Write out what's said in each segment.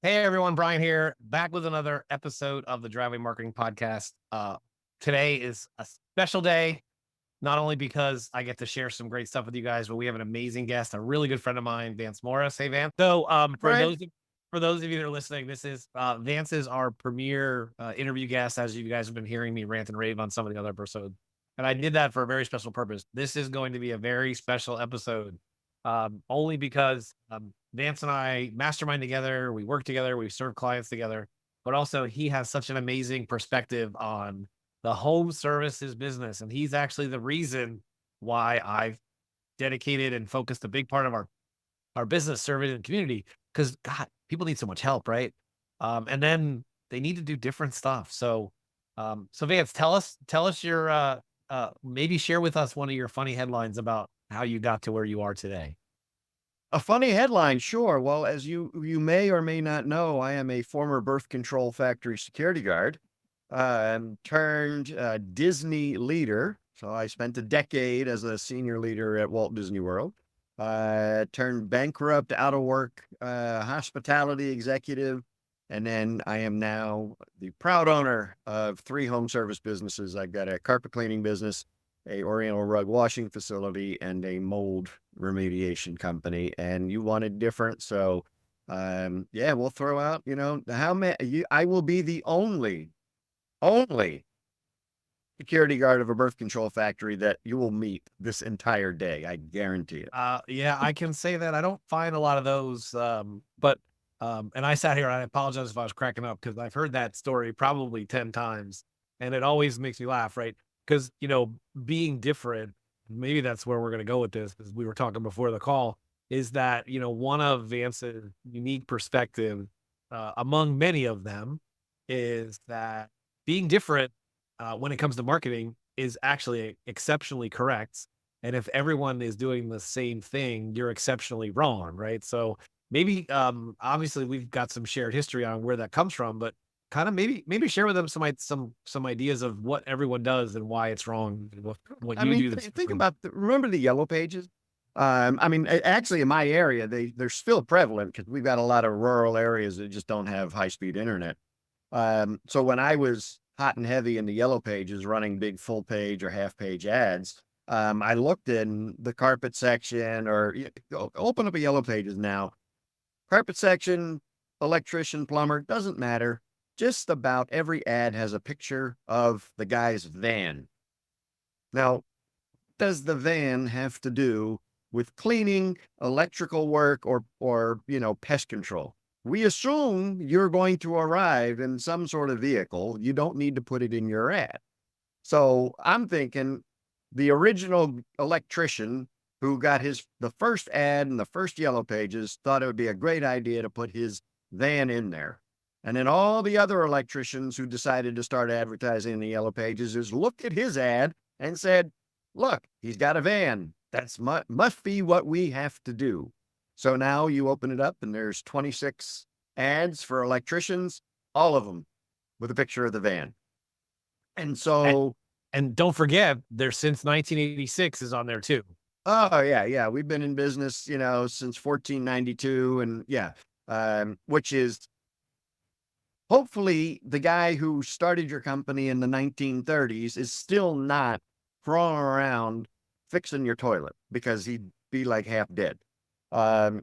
Hey everyone, Brian here, back with another episode of the Driveway Marketing Podcast. Today is a special day, not only because I get to share some great stuff with you guys, but we have an amazing guest, a really good friend of mine, Vance Morris. Hey, Vance. So, Brian, for those of you that are listening, this is Vance is our premier interview guest, as you guys have been hearing me rant and rave on some of the other episodes, and I did that for a very special purpose. This is going to be a very special episode, only because Vance and I mastermind together, we work together, we serve clients together, but also he has such an amazing perspective on the home services business. And he's actually the reason why I've dedicated and focused a big part of our business serving the community. Cause God, people need so much help, right? And then they need to do different stuff. So Vance, tell us your maybe share with us one of your funny headlines about how you got to where you are today. a funny headline, sure. Well, as you may or may not know, I am a former birth control factory security guard, turned Disney leader. So I spent a decade as a senior leader at Walt Disney World. Turned bankrupt, out of work, hospitality executive, and then I am now the proud owner of three home service businesses. I've got a carpet cleaning business, a Oriental rug washing facility, and a mold remediation company. And you wanted different, so yeah, we'll throw out, how many. I will be the only security guard of a birth control factory that you will meet this entire day. I guarantee it. Yeah, I can say that I don't find a lot of those. And I sat here and I apologize if I was cracking up because I've heard that story probably 10 times and it always makes me laugh, right? Because, being different, maybe that's where we're going to go with this, as we were talking before the call, is that, one of Vance's unique perspective, among many of them, is that being different when it comes to marketing is actually exceptionally correct. And if everyone is doing the same thing, you're exceptionally wrong, right? So maybe obviously we've got some shared history on where that comes from, but kind of maybe share with them some ideas of what everyone does and why it's wrong, and what I you mean, do that's think different. about remember the yellow pages? I mean, actually, in my area, they're still prevalent because we've got a lot of rural areas that just don't have high speed internet. So when I was hot and heavy in the yellow pages, running big full page or half page ads, I looked in the carpet section, or open up a yellow pages now. Carpet section, electrician, plumber, doesn't matter. Just about every ad has a picture of the guy's van. Now, does the van have to do with cleaning, electrical work, or pest control? We assume you're going to arrive in some sort of vehicle. You don't need to put it in your ad. So I'm thinking the original electrician who got the first ad in the first yellow pages thought it would be a great idea to put his van in there. And then all the other electricians who decided to start advertising in the yellow pages is looked at his ad and said, look, he's got a van. That's must be what we have to do. So now you open it up and there's 26 ads for electricians, all of them with a picture of the van. And And, so, and don't forget, there since 1986 is on there too. oh yeah, yeah, we've been in business, since 1492, and yeah, which is hopefully the guy who started your company in the 1930s is still not crawling around fixing your toilet because he'd be like half dead. Um,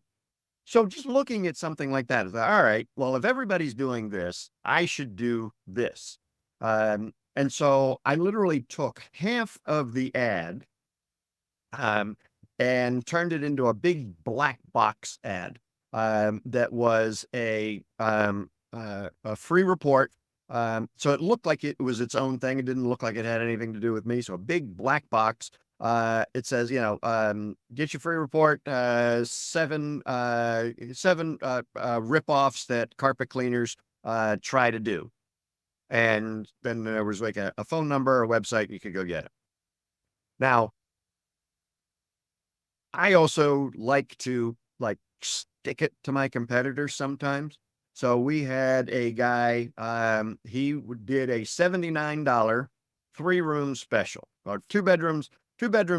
so just looking at something like that is like, all right, well, if everybody's doing this, I should do this. And so I literally took half of the ad um, and turned it into a big black box ad that was a free report. So it looked like it was its own thing. It didn't look like it had anything to do with me. So a big black box. It says, get your free report, seven rip-offs that carpet cleaners try to do. And then there was like a phone number, a website, you could go get it. Now, I also like to stick it to my competitors sometimes. So we had a guy, he did a $79 3-room special, or two bedrooms,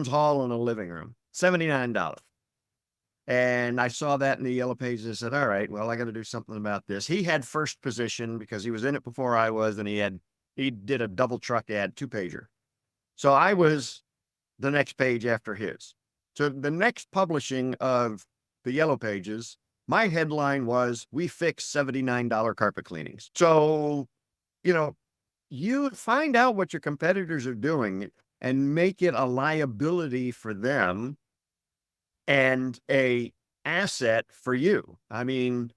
hall and a living room, $79. And I saw that in the Yellow Pages. I said, all right, well, I got to do something about this. He had first position because he was in it before I was, and he did a double truck ad, 2-pager. So I was the next page after his. So the next publishing of the Yellow Pages, my headline was, "We fix $79 carpet cleanings." So, you find out what your competitors are doing and make it a liability for them and a asset for you. I mean,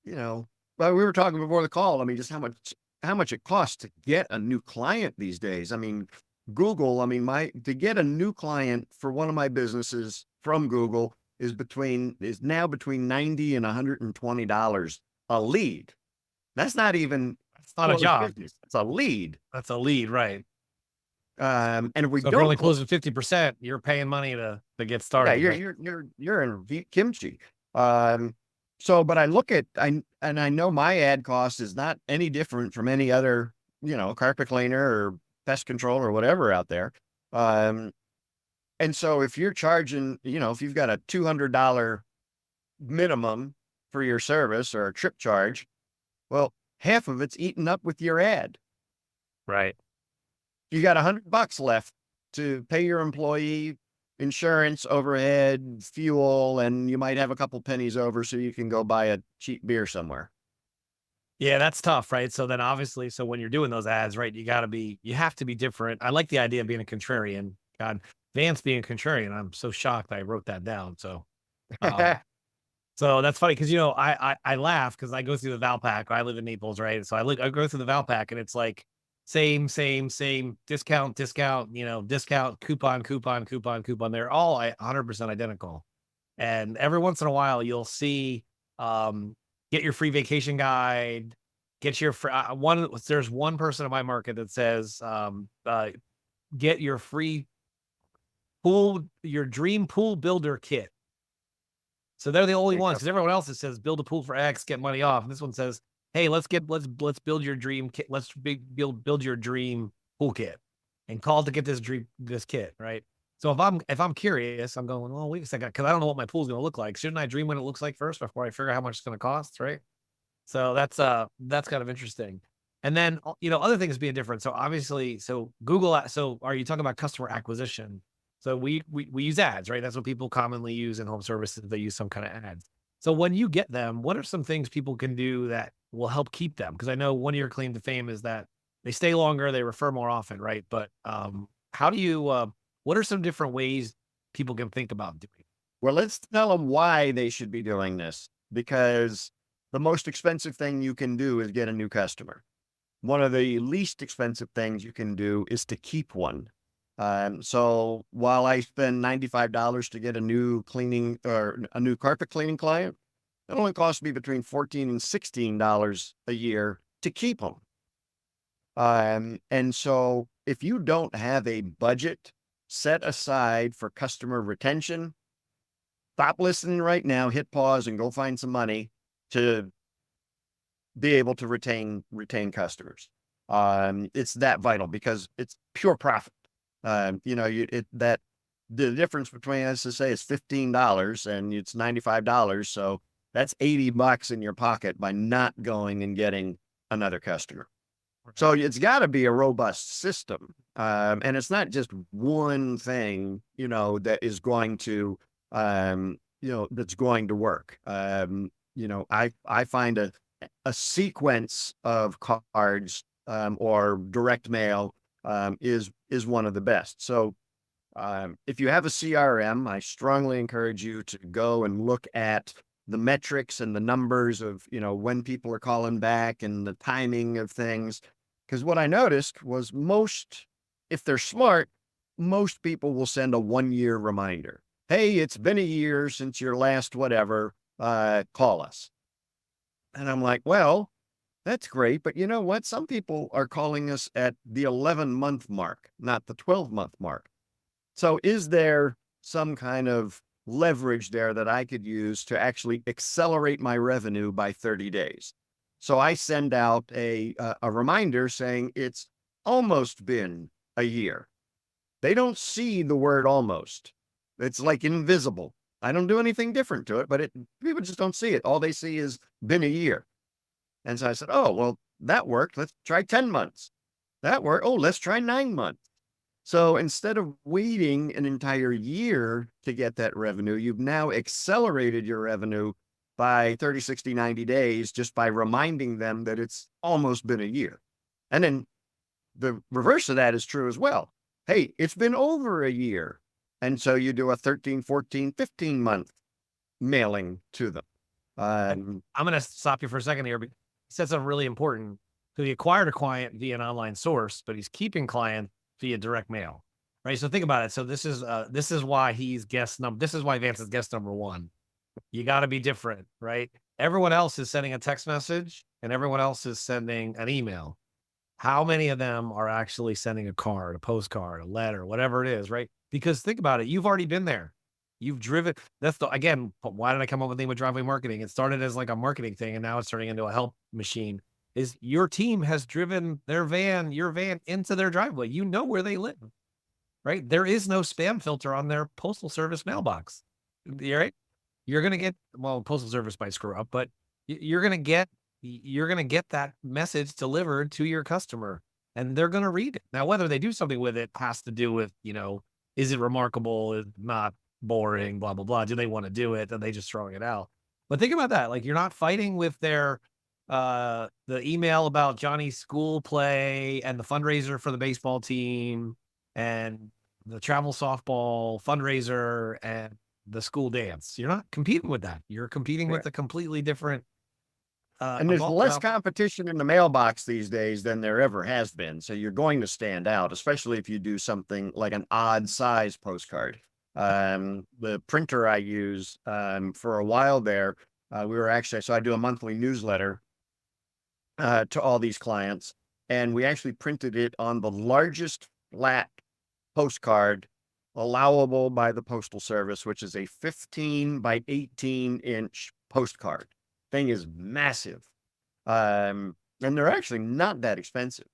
well, we were talking before the call. I mean, just how much it costs to get a new client these days. I mean, Google, I mean, to get a new client for one of my businesses from Google is now between 90 and $120 a lead. That's not even It's not a closed job. business. It's a lead. That's a lead, right? And if we So if you're don't only closing 50%, you're paying money to get started. yeah, right? you're in kimchi. But I look at I know my ad cost is not any different from any other, carpet cleaner or pest control or whatever out there. And so if you're charging, if you've got a $200 minimum for your service or a trip charge, well, half of it's eaten up with your ad. Right. You got $100 left to pay your employee insurance, overhead, fuel, and you might have a couple pennies over so you can go buy a cheap beer somewhere. Yeah, that's tough, right? So then obviously, so when you're doing those ads, right, you have to be different. I like the idea of being a contrarian. God, Vance being a contrarian, I'm so shocked I wrote that down. Um, so that's funny because I laugh because I go through the Valpak. I live in Naples, right? So I go through the Valpak and it's like same, discount, discount, coupon. They're all 100% identical. And every once in a while, you'll see, get your free vacation guide, get your there's one person in my market that says, get your free your dream pool builder kit. So they're the only ones because everyone else that says build a pool for X, get money off. And this one says, hey, let's build your dream kit. Let's build your dream pool kit and call to get this kit. Right. So if I'm curious, I'm going, well, wait a second, because I don't know what my pool's going to look like. Shouldn't I dream what it looks like first before I figure out how much it's going to cost? Right. So that's kind of interesting. And then, other things being different. So obviously, so so are you talking about customer acquisition? So we use ads, right? That's what people commonly use in home services. They use some kind of ads. So when you get them, what are some things people can do that will help keep them? Because I know one of your claim to fame is that they stay longer, they refer more often, right? But how do you? What are some different ways people can think about doing it? Well, let's tell them why they should be doing this, because the most expensive thing you can do is get a new customer. One of the least expensive things you can do is to keep one. So while I spend $95 to get a new cleaning or a new carpet cleaning client, it only costs me between $14 and $16 a year to keep them. And so if you don't have a budget set aside for customer retention, stop listening right now, hit pause and go find some money to be able to retain customers. It's that vital because it's pure profit. The difference between, as I say, is $15 and it's $95. So that's $80 in your pocket by not going and getting another customer. So it's got to be a robust system. And it's not just one thing, that is going to, that's going to work. I find a sequence of cards, or direct mail, is one of the best. So, if you have a CRM, I strongly encourage you to go and look at the metrics and the numbers of, when people are calling back and the timing of things. Because what I noticed was if they're smart, most people will send a 1-year reminder. Hey, it's been a year since your last whatever, call us. And I'm like, well, that's great. But you know what? Some people are calling us at the 11-month mark, not the 12-month mark. So is there some kind of leverage there that I could use to actually accelerate my revenue by 30 days? So I send out a reminder saying it's almost been a year. They don't see the word almost. It's like invisible. I don't do anything different to it, but people just don't see it. All they see is been a year. And so I said, oh, well, that worked. Let's try 10 months. That worked. Oh, let's try 9 months. So instead of waiting an entire year to get that revenue, you've now accelerated your revenue by 30, 60, 90 days just by reminding them that it's almost been a year. And then the reverse of that is true as well. Hey, it's been over a year. And so you do a 13, 14, 15-month mailing to them. I'm going to stop you for a second here. He said something really important. So he acquired a client via an online source, but he's keeping client via direct mail, right? So think about it. So this is why he's this is why Vance is guest number one. You got to be different, right? Everyone else is sending a text message and everyone else is sending an email. How many of them are actually sending a card, a postcard, a letter, whatever it is, right? Because think about it. You've already been there. You've driven. Again, why did I come up with the name of driveway marketing? It started as like a marketing thing and now it's turning into a help machine. Is your team has driven your van into their driveway. You know where they live, right? There is no spam filter on their postal service mailbox, right? You're going to get, well, postal service might screw up, but you're going to get that message delivered to your customer and they're going to read it. Now, whether they do something with it has to do with, is it remarkable? Is it not boring, blah, blah, blah. Do they want to do it? Are they just throwing it out? But think about that. Like you're not fighting with their, the email about Johnny's school play and the fundraiser for the baseball team and the travel softball fundraiser and the school dance. You're not competing with that. You're competing with a completely different. And there's less competition in the mailbox these days than there ever has been. So you're going to stand out, especially if you do something like an odd size postcard. The printer I use for a while there, so I do a monthly newsletter to all these clients. And we actually printed it on the largest flat postcard allowable by the Postal Service, which is a 15 by 18-inch postcard. Thing is massive. And they're actually not that expensive.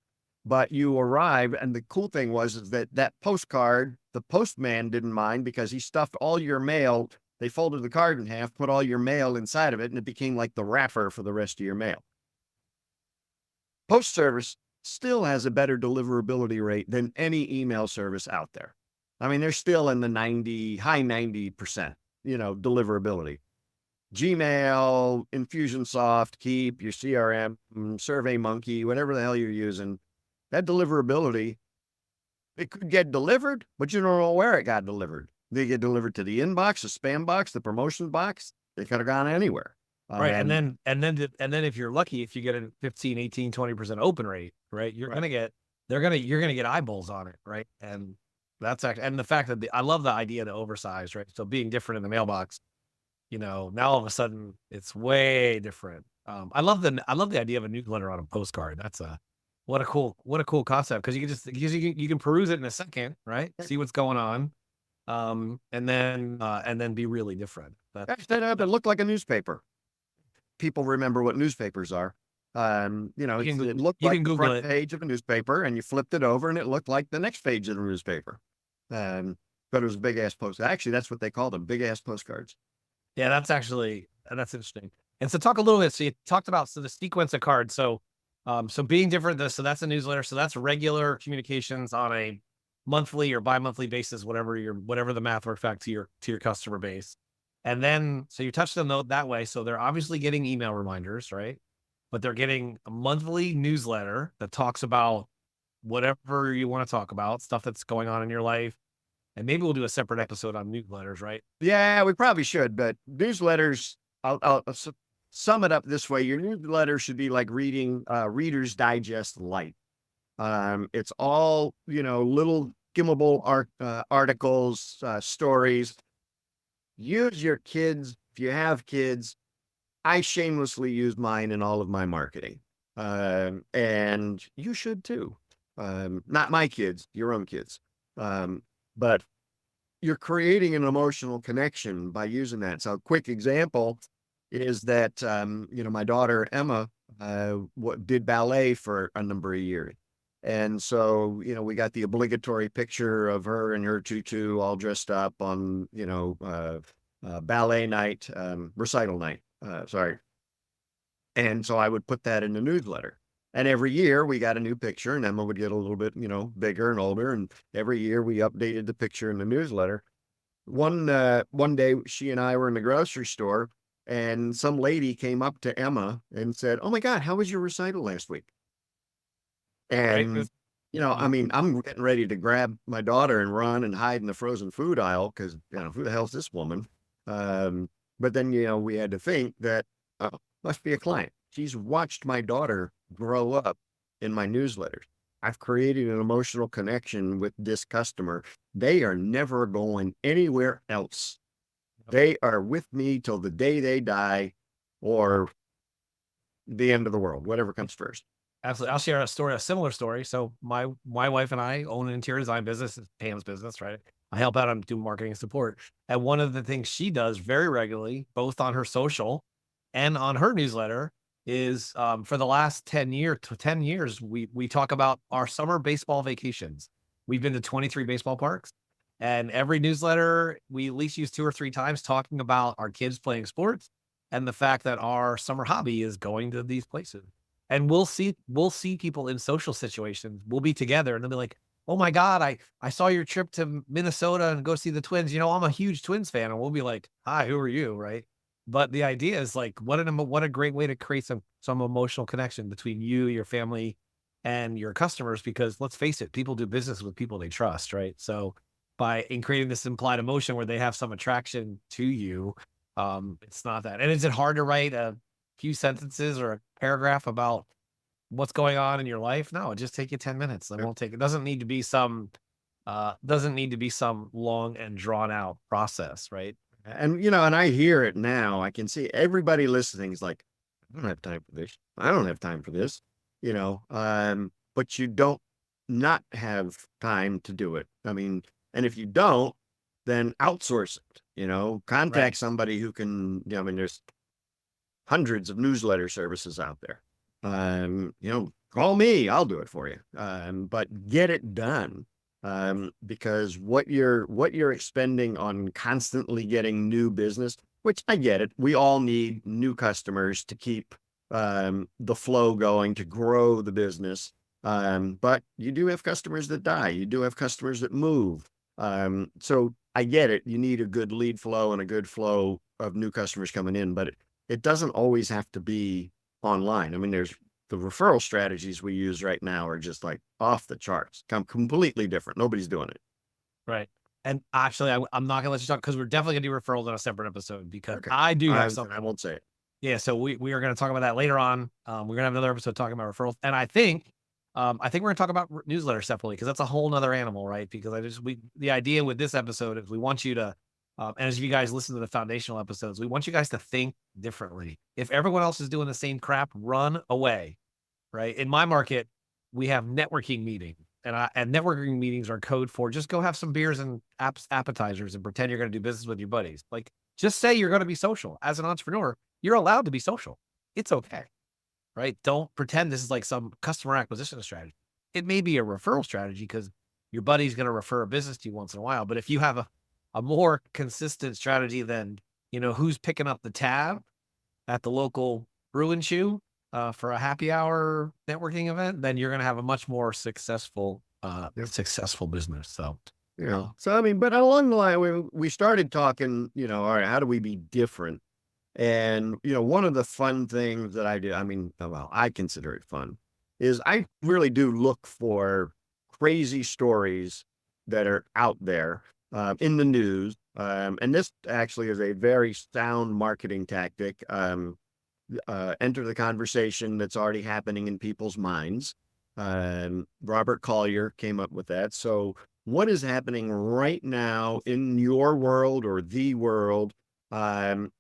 But you arrive, and the cool thing is that postcard, the postman didn't mind because he stuffed all your mail. They folded the card in half, put all your mail inside of it, and it became like the wrapper for the rest of your mail. Post Service still has a better deliverability rate than any email service out there. I mean, they're still in the high 90%, deliverability. Gmail, Infusionsoft, Keep, your CRM, SurveyMonkey, whatever the hell you're using, that deliverability, it could get delivered, but you don't know where it got delivered. They get delivered to the inbox, the spam box, the promotion box. They could have gone anywhere. Right. And then if you're lucky, if you get a 15, 18, 20% open rate, right, you're going to get eyeballs on it. Right. And that's actually, and the fact that I love the idea of the oversized, right? So being different in the mailbox, now all of a sudden it's way different. I love the idea of a newsletter on a postcard. That's what a cool concept. Cause you can peruse it in a second, right? See what's going on. And then be really different. That looked like a newspaper. People remember what newspapers are. It looked like the front page of a newspaper, and you flipped it over, and it looked like the next page of the newspaper. But it was a big ass postcard. Actually, that's what they call them, big ass postcards. Yeah, that's interesting. And so talk a little bit. So you talked about the sequence of cards. So being different. So that's a newsletter. So that's regular communications on a monthly or bi-monthly basis, whatever the math works back to your customer base. And then, so you touch them that way. So they're obviously getting email reminders, right? But they're getting a monthly newsletter that talks about whatever you want to talk about, stuff that's going on in your life. And maybe we'll do a separate episode on newsletters, right? Yeah, we probably should. But newsletters, I'll sum it up this way. Your newsletter should be like reading Reader's Digest light. It's all, little skimmable articles, stories. Use your kids. If you have kids, I shamelessly use mine in all of my marketing. And you should too. Not my kids, your own kids. But you're creating an emotional connection by using that. So a quick example is that, my daughter, Emma, did ballet for a number of years. And so, we got the obligatory picture of her in her tutu all dressed up on, ballet night, recital night. Sorry. And so I would put that in the newsletter. And every year we got a new picture, and Emma would get a little bit, bigger and older. And every year we updated the picture in the newsletter. One day she and I were in the grocery store, and some lady came up to Emma and said, "Oh my God, how was your recital last week?" Right. And I mean, I'm getting ready to grab my daughter and run and hide in the frozen food aisle because who the hell's this woman? Um, but then we had to think that must be a client. She's watched my daughter grow up in my newsletters. I've created an emotional connection with this customer. They are never going anywhere else. They are with me till the day they die or the end of the world, whatever comes first. Absolutely. I'll share a similar story. So my wife and I own an interior design business, it's Pam's business, right? I help out on do marketing support. And one of the things she does very regularly, both on her social and on her newsletter, is for the last 10 years, we talk about our summer baseball vacations. We've been to 23 baseball parks. And every newsletter, we at least use 2 or 3 times talking about our kids playing sports and the fact that our summer hobby is going to these places. And we'll see people in social situations. We'll be together and they'll be like, "Oh my God, I saw your trip to Minnesota and go see the Twins. I'm a huge Twins fan." And we'll be like, "Hi, who are you?" Right. But the idea is like, what a great way to create some emotional connection between you, your family, and your customers. Because let's face it, people do business with people they trust, right? So by in creating this implied emotion where they have some attraction to you, it's not that. And is it hard to write a few sentences or a paragraph about what's going on in your life? No, it just take you 10 minutes. It doesn't need to be some long and drawn out process, right? And I hear it now. I can see everybody listening is like, "I don't have time for this. I don't have time for this." But you don't not have time to do it. I mean, and if you don't, then outsource it, Right. contact somebody who can, I mean, there's hundreds of newsletter services out there. Call me, I'll do it for you. But get it done. Because what you're expending on constantly getting new business, which I get it, we all need new customers to keep the flow going, to grow the business. But you do have customers that die, you do have customers that move. So I get it. You need a good lead flow and a good flow of new customers coming in, but it doesn't always have to be online. I mean, there's the referral strategies we use right now are just like off the charts, completely different. Nobody's doing it. Right. And actually, I'm not gonna let you talk because we're definitely gonna do referrals on a separate episode because Okay. I do have I something. won't say it. Yeah, so we are gonna talk about that later on. We're gonna have another episode talking about referrals, and I think we're gonna talk about newsletters separately because that's a whole nother animal, right? Because the idea with this episode is we want you to, and as you guys listen to the foundational episodes, we want you guys to think differently. If everyone else is doing the same crap, run away, right? In my market, we have networking meetings, and networking meetings are code for just go have some beers and appetizers and pretend you're gonna do business with your buddies. Like, just say you're gonna be social. As an entrepreneur, you're allowed to be social. It's okay, right? Don't pretend this is like some customer acquisition strategy. It may be a referral strategy because your buddy's going to refer a business to you once in a while. But if you have a more consistent strategy than, who's picking up the tab at the local brew and chew for a happy hour networking event, then you're going to have a much more successful business. So, So I mean, but along the line, we started talking, all right, how do we be different? And one of the fun things that I do, I mean, well, I consider it fun, is I really do look for crazy stories that are out there in the news. And this actually is a very sound marketing tactic. Enter the conversation that's already happening in people's minds. Robert Collier came up with that. So, what is happening right now in your world or the world um,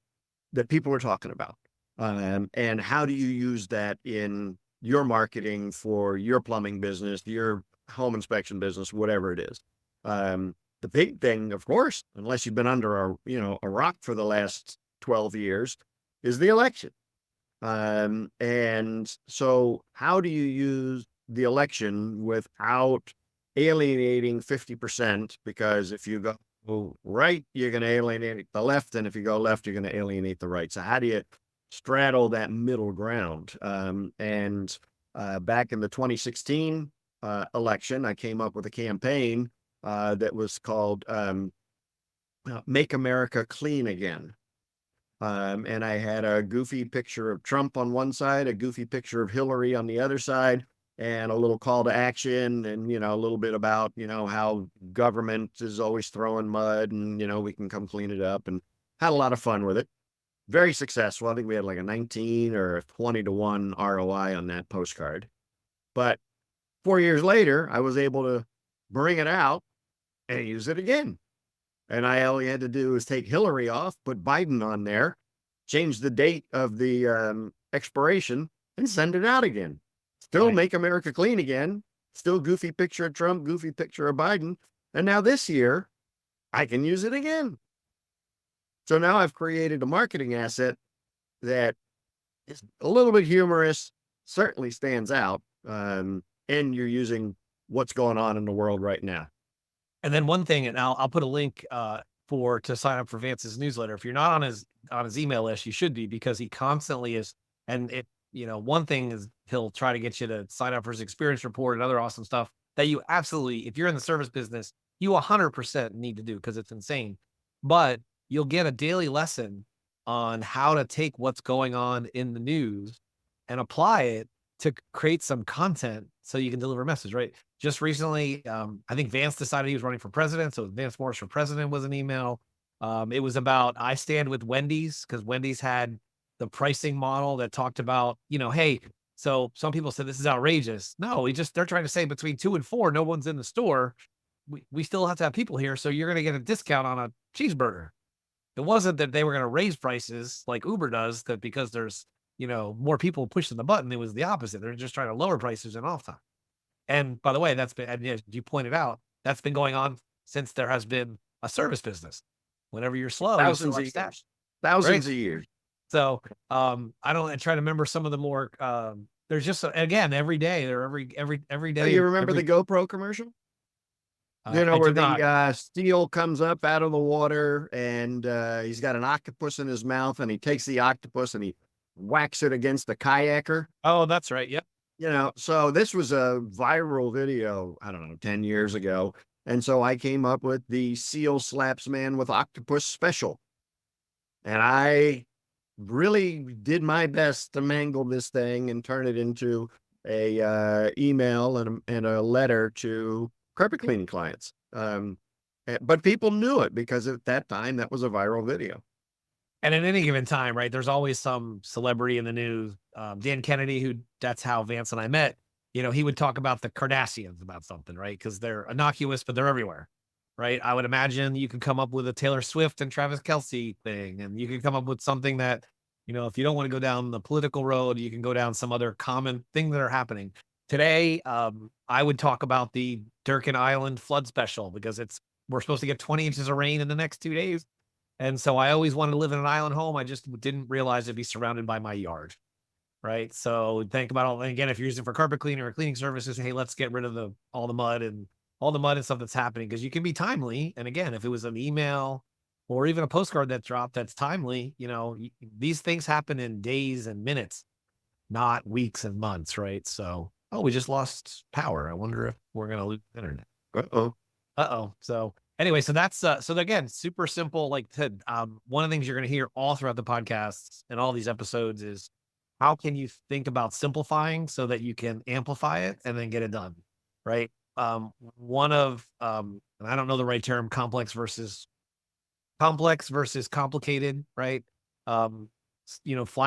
that people are talking about? And how do you use that in your marketing for your plumbing business, your home inspection business, whatever it is? The big thing, of course, unless you've been under a rock for the last 12 years, is the election. And so how do you use the election without alienating 50%? Because if you go go right, you're going to alienate the left. And if you go left, you're going to alienate the right. So how do you straddle that middle ground? Back in the 2016 election, I came up with a campaign that was called Make America Clean Again. And I had a goofy picture of Trump on one side, a goofy picture of Hillary on the other side, and a little call to action and, a little bit about, how government is always throwing mud and, we can come clean it up, and had a lot of fun with it. Very successful. I think we had like a 19 or a 20 to 1 ROI on that postcard. But 4 years later, I was able to bring it out and use it again. And all you had to do is take Hillary off, put Biden on there, change the date of the expiration, and send it out again. Still Make America Clean Again. Still goofy picture of Trump, goofy picture of Biden. And now this year, I can use it again. So now I've created a marketing asset that is a little bit humorous, certainly stands out, and you're using what's going on in the world right now. And then one thing, and I'll put a link to sign up for Vance's newsletter. If you're not on his email list, you should be, because he constantly is. And one thing is he'll try to get you to sign up for his experience report and other awesome stuff that you absolutely, if you're in the service business, you 100% need to do, because it's insane. But you'll get a daily lesson on how to take what's going on in the news and apply it to create some content so you can deliver a message, right? Just recently, I think Vance decided he was running for president. So Vance Morris for president was an email. It was about, I stand with Wendy's, because Wendy's had the pricing model that talked about, hey, so some people said this is outrageous. No, they're trying to say between 2 and 4, no one's in the store. We still have to have people here. So you're going to get a discount on a cheeseburger. It wasn't that they were going to raise prices like Uber does, that because there's, more people pushing the button. It was the opposite. They're just trying to lower prices in off time. And by the way, that's been, as you pointed out, that's been going on since there has been a service business. Whenever you're slow, thousands of years. Thousands of years. So I try to remember some of the more. There's just, again, every day. They're every day. You remember the GoPro commercial? Where the steel comes up out of the water, and he's got an octopus in his mouth, and he takes the octopus and he whacks it against a kayaker. Oh, that's right. Yep. So this was a viral video, I don't know, 10 years ago. And so I came up with the seal slaps man with octopus special. And I really did my best to mangle this thing and turn it into a email and a letter to carpet cleaning clients. But people knew it, because at that time, that was a viral video. And at any given time, right, there's always some celebrity in the news. Dan Kennedy, that's how Vance and I met, he would talk about the Kardashians about something, right? Because they're innocuous, but they're everywhere, right? I would imagine you could come up with a Taylor Swift and Travis Kelce thing, and you could come up with something that, if you don't want to go down the political road, you can go down some other common thing that are happening. Today, I would talk about the Durkin Island flood special, because we're supposed to get 20 inches of rain in the next 2 days. And so I always wanted to live in an island home. I just didn't realize it'd be surrounded by my yard. Right. So think about all, again, if you're using for carpet cleaning or cleaning services, hey, let's get rid of all the mud and stuff that's happening, because you can be timely. And again, if it was an email or even a postcard that dropped that's timely, these things happen in days and minutes, not weeks and months. Right. So, we just lost power. I wonder if we're going to lose internet. So anyway, so that's so again, super simple. Like one of the things you're going to hear all throughout the podcasts and all these episodes is, how can you think about simplifying so that you can amplify it and then get it done, right? One of, and I don't know the right term, complex versus complicated, right? Flying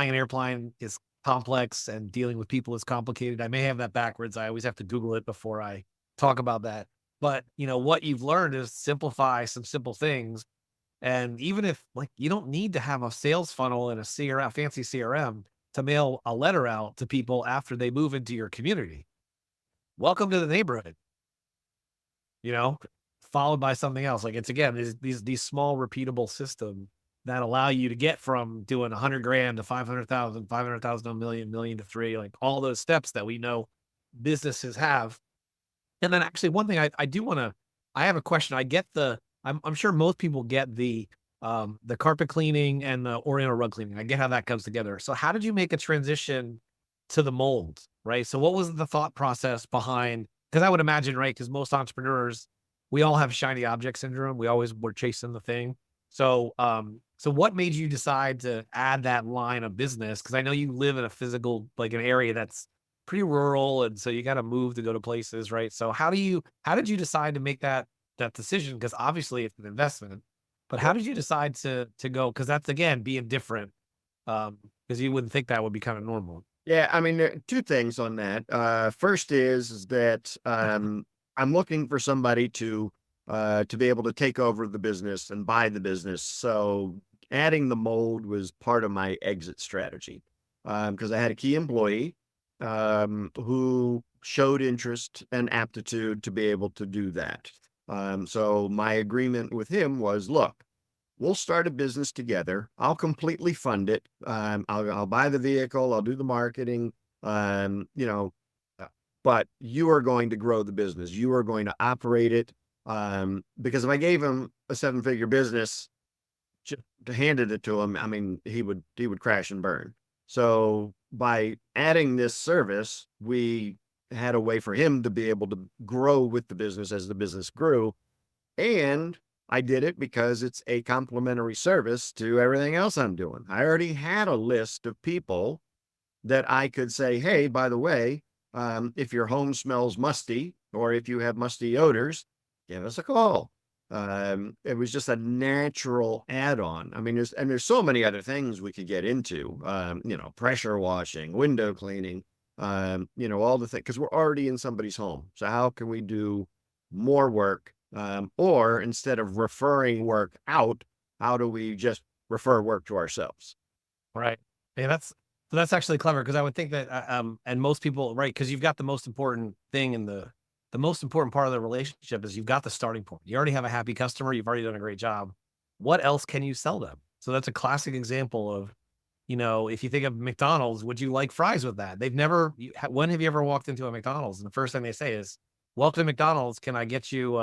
an airplane is complex and dealing with people is complicated. I may have that backwards. I always have to Google it before I talk about that. But, what you've learned is simplify some simple things. And even if, like, you don't need to have a sales funnel and a CRM, fancy CRM, to mail a letter out to people after they move into your community. Welcome to the neighborhood, followed by something else. Like, it's, again, these small repeatable systems that allow you to get from doing 100 grand to 500,000, 500,000 to a million to 3, like all those steps that we know businesses have. And then actually one thing I have a question. I get the I'm sure most people get the carpet cleaning and the oriental rug cleaning. I get how that comes together. So how did you make a transition to the mold, right? So what was the thought process behind, because I would imagine, right? Because most entrepreneurs, we all have shiny object syndrome. We always were chasing the thing. So what made you decide to add that line of business? Because I know you live in a physical, like an area that's pretty rural, and so you got to move to go to places, right? So how did you decide to make that decision? Because obviously it's an investment, but how did you decide to go? Because that's again being different. Because you wouldn't think that would be kind of normal. Yeah, I mean, there are 2 things on that. First is that, I'm looking for somebody to be able to take over the business and buy the business. So adding the mold was part of my exit strategy. Because I had a key employee, who showed interest and aptitude to be able to do that. So my agreement with him was, look, we'll start a business together. I'll completely fund it. I'll buy the vehicle. I'll do the marketing. You know, uh, but you are going to grow the business. You are going to operate it. Because if I gave him a 7-figure business, handed it to him, I mean, he would crash and burn. So by adding this service, we had a way for him to be able to grow with the business as the business grew. And I did it because it's a complementary service to everything else I'm doing. I already had a list of people that I could say, hey, by the way, if your home smells musty or if you have musty odors, give us a call. It was just a natural add-on. I mean, there's so many other things we could get into. Pressure washing, window cleaning, all the things, because we're already in somebody's home. So how can we do more work? Or instead of referring work out, how do we just refer work to ourselves? Right. Yeah, that's actually clever because I would think that, and most people, right? Because you've got the most important thing in the most important part of the relationship is you've got the starting point. You already have a happy customer. You've already done a great job. What else can you sell them? So that's a classic example of, if you think of McDonald's, would you like fries with that? They've never. When have you ever walked into a McDonald's and the first thing they say is, "Welcome to McDonald's. Can I get you?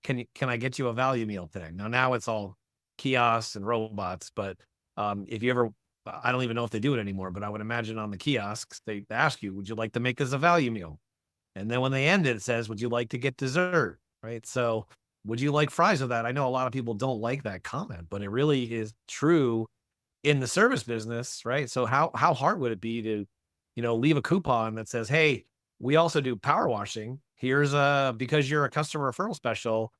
Can I get you a value meal today?" Now it's all kiosks and robots, but if you ever I don't even know if they do it anymore, but I would imagine on the kiosks, they ask you, would you like to make this a value meal? And then when they end it, it says, would you like to get dessert? Right. So would you like fries with that? I know a lot of people don't like that comment, but it really is true in the service business, right? So how hard would it be to, leave a coupon that says, hey, we also do power washing. Here's because you're a customer referral special,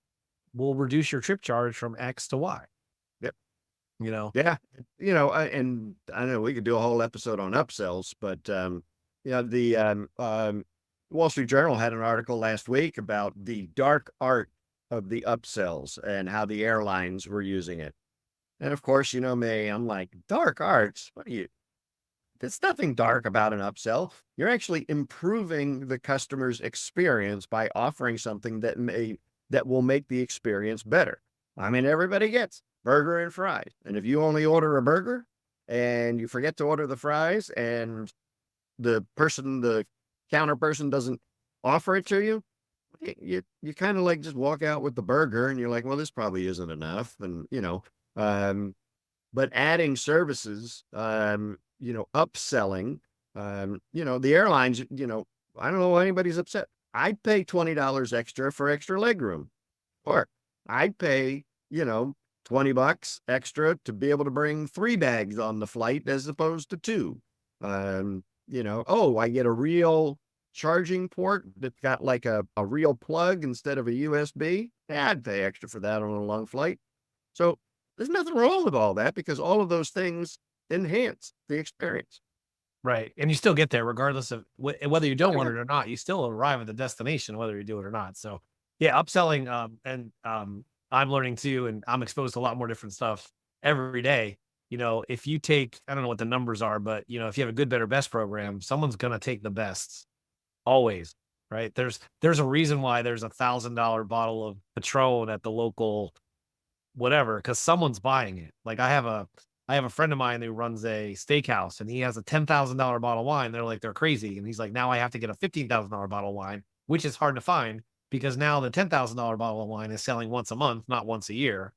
we'll reduce your trip charge from X to Y, Yep. you know? Yeah. And I know we could do a whole episode on upsells, but the Wall Street Journal had an article last week about the dark art of the upsells and how the airlines were using it. And of course, you know me, I'm like, dark arts? What are you? There's nothing dark about an upsell. You're actually improving the customer's experience by offering something that will make the experience better. I mean, everybody gets burger and fries. And if you only order a burger and you forget to order the fries and the counter person doesn't offer it to you, you kind of like just walk out with the burger and you're like, well, this probably isn't enough. And, um, but adding services, upselling, the airlines, I don't know why anybody's upset. I'd pay $20 extra for extra legroom, or I'd pay, 20 bucks extra to be able to bring 3 bags on the flight as opposed to 2. Oh, I get a real charging port that's got like a real plug instead of a USB. Yeah, I'd pay extra for that on a long flight. So there's nothing wrong with all that because all of those things enhance the experience. Right, and you still get there regardless of whether you don't Oh, want yeah. it or not, you still arrive at the destination whether you do it or not, so, yeah, upselling, I'm learning too, and I'm exposed to a lot more different stuff every day. If you take I don't know what the numbers are, but, if you have a good, better, best program, someone's gonna take the best, always, right? There's a reason why there's $1,000 bottle of Patron at the local whatever, because someone's buying it. Like I have a friend of mine who runs a steakhouse and he has a $10,000 bottle of wine. They're like, they're crazy. And he's like, now I have to get a $15,000 bottle of wine, which is hard to find. because now the $10,000 bottle of wine is selling once a month, not once a year,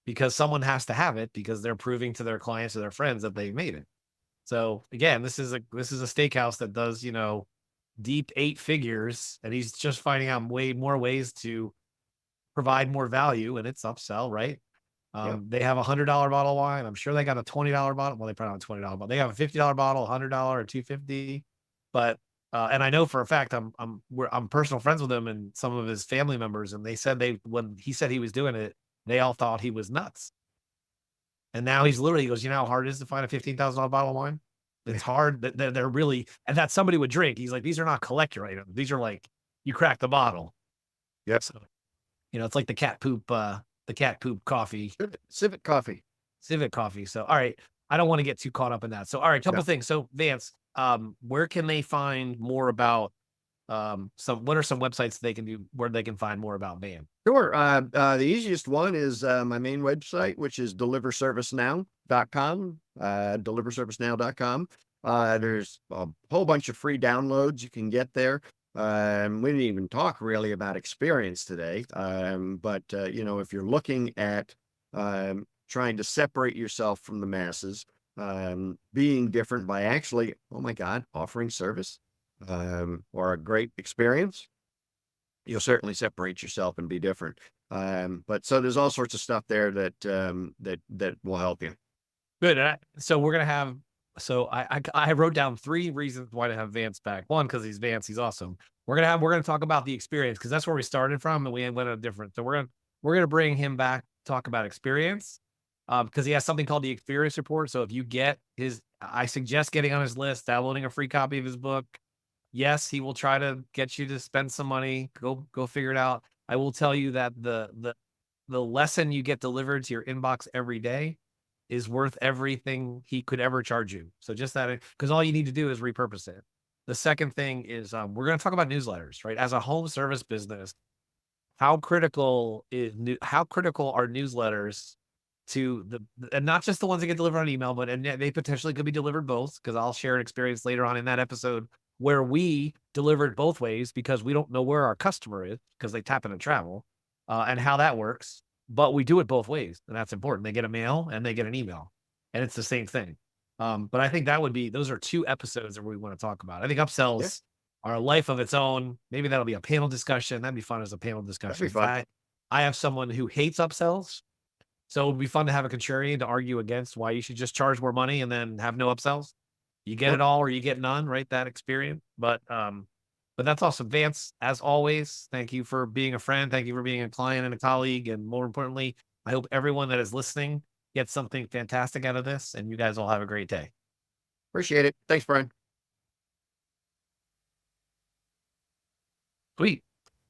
because someone has to have it because they're proving to their clients or their friends that they've made it. So again, this is a steakhouse that does, deep 8 figures, and he's just finding out way more ways to provide more value, and it's upsell, right? Yep. They have $100 bottle of wine. I'm sure they got a $20 bottle. Well, they probably have a $20 bottle. They have a $50 bottle, $100, or 250. But and I know for a fact I'm personal friends with him and some of his family members, and they said when he said he was doing it, they all thought he was nuts. And now he goes, you know how hard it is to find a $15,000 bottle of wine? It's hard. They're really, and that somebody would drink. He's like, these are not collector items. These are like, you crack the bottle. Yep. So, it's like the cat poop coffee, Civic coffee. civet coffee. So, all right. I don't want to get too caught up in that. So, all right, couple No. things. So, Vance, where can they find more about what are some websites they can do where they can find more about Van? Sure. The easiest one is my main website, which is deliverservicenow.com. Deliverservicenow.com. There's a whole bunch of free downloads you can get there. We didn't even talk really about experience today. But if you're looking at trying to separate yourself from the masses, being different by actually, oh my God, offering service or a great experience, you'll certainly separate yourself and be different. But so there's all sorts of stuff there that will help you. Good. So we're gonna have. So I wrote down 3 reasons why to have Vance back. One, because he's Vance, he's awesome. We're gonna talk about the experience because that's where we started from, and we went a different. So we're gonna bring him back, talk about experience, because he has something called the experience report. So if you get I suggest getting on his list, downloading a free copy of his book. Yes, he will try to get you to spend some money. Go figure it out. I will tell you that the lesson you get delivered to your inbox every day is worth everything he could ever charge you. So just that, because all you need to do is repurpose it. The second thing is we're going to talk about newsletters, right? As a home service business, how critical are newsletters to and not just the ones that get delivered on email, but and they potentially could be delivered both, because I'll share an experience later on in that episode where we delivered both ways because we don't know where our customer is because they tap into travel and how that works. But we do it both ways, and that's important. They get a mail and they get an email, and it's the same thing. But I think those are 2 episodes that we want to talk about. I think upsells are a life of its own. Maybe that'll be a panel discussion. That'd be fun as a panel discussion. That'd be fun. I have someone who hates upsells, so it'd be fun to have a contrarian to argue against why you should just charge more money and then have no upsells. You get it all or you get none, right? That experience. But that's awesome. Vance, as always, thank you for being a friend. Thank you for being a client and a colleague. And more importantly, I hope everyone that is listening gets something fantastic out of this. And you guys all have a great day. Appreciate it. Thanks, Brian. Sweet.